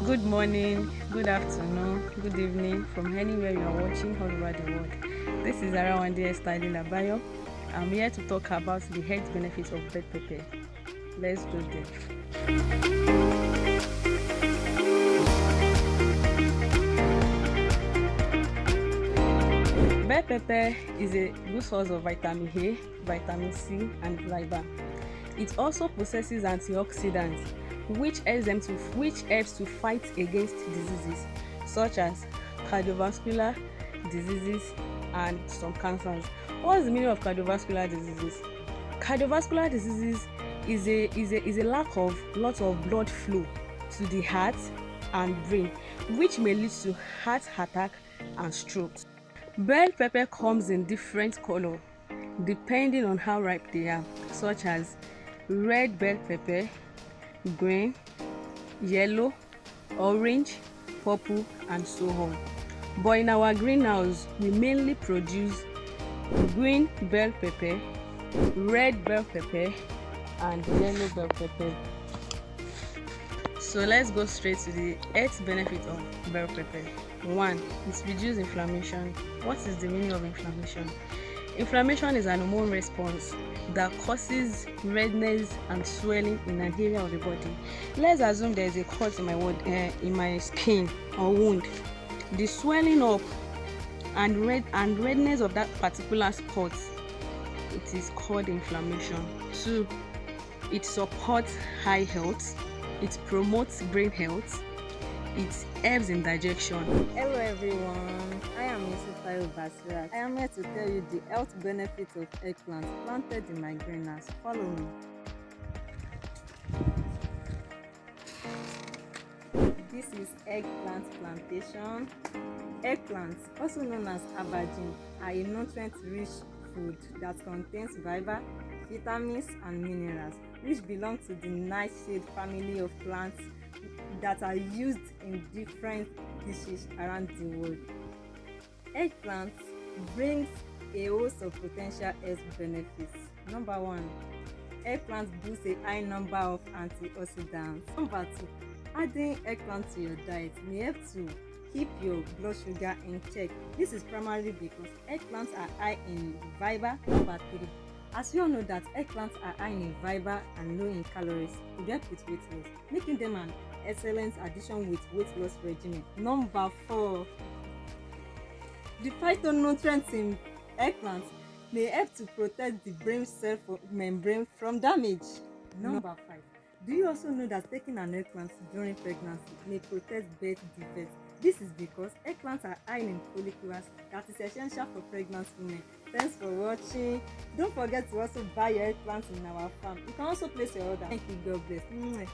Good morning, good afternoon, good evening from anywhere you are watching all over the world. This is Arawande Estyle Labayo. I'm here to talk about the health benefits of bell pepper. Let's go there. Bell pepper is a good source of vitamin A, vitamin C, and fiber. It also possesses antioxidants, which helps to fight against diseases such as cardiovascular diseases and some cancers. What's the meaning of cardiovascular diseases? Cardiovascular diseases is a lack of lots of blood flow to the heart and brain, which may lead to heart attack and strokes. Bell pepper comes in different color depending on how ripe they are, such as red bell pepper, green, yellow, orange, purple, and so on. But in our greenhouse, we mainly produce green bell pepper, red bell pepper, and yellow bell pepper. So let's go straight to the health benefit of bell pepper. 1. It reduces inflammation. What is the meaning of inflammation? Inflammation is an hormone response that causes redness and swelling in an area of the body. Let's assume there is a cut in my skin or wound. The swelling up and redness of that particular spot, it is called inflammation. 2. It supports eye health. It promotes brain health. It helps in digestion. Hello everyone, I am Mrs. Basirat. I am here to tell you the health benefits of eggplant planted in my greenhouse. Follow me. This is eggplant plantation. Eggplants, also known as aubergine, are a nutrient-rich food that contains fiber, vitamins, and minerals, which belong to the nightshade family of plants that are used in different dishes around the world. Eggplant brings a host of potential health benefits. Number 1, eggplant boosts a high number of antioxidants. Number 2, adding eggplant to your diet may help to keep your blood sugar in check. This is primarily because eggplants are high in fiber. Number 3, as we all know that eggplants are high in fiber and low in calories, to help with weight loss, making them an excellent addition with weight loss regimen. Number 4, the phytonutrients in eggplants may help to protect the brain cell membrane from damage. Number 5, do you also know that taking an eggplant during pregnancy may protect birth defects? This is because eggplants are high in follicles that is essential for pregnant women. Thanks for watching. Don't forget to also buy your eggplants in our farm. You can also place your order. Thank you. God bless.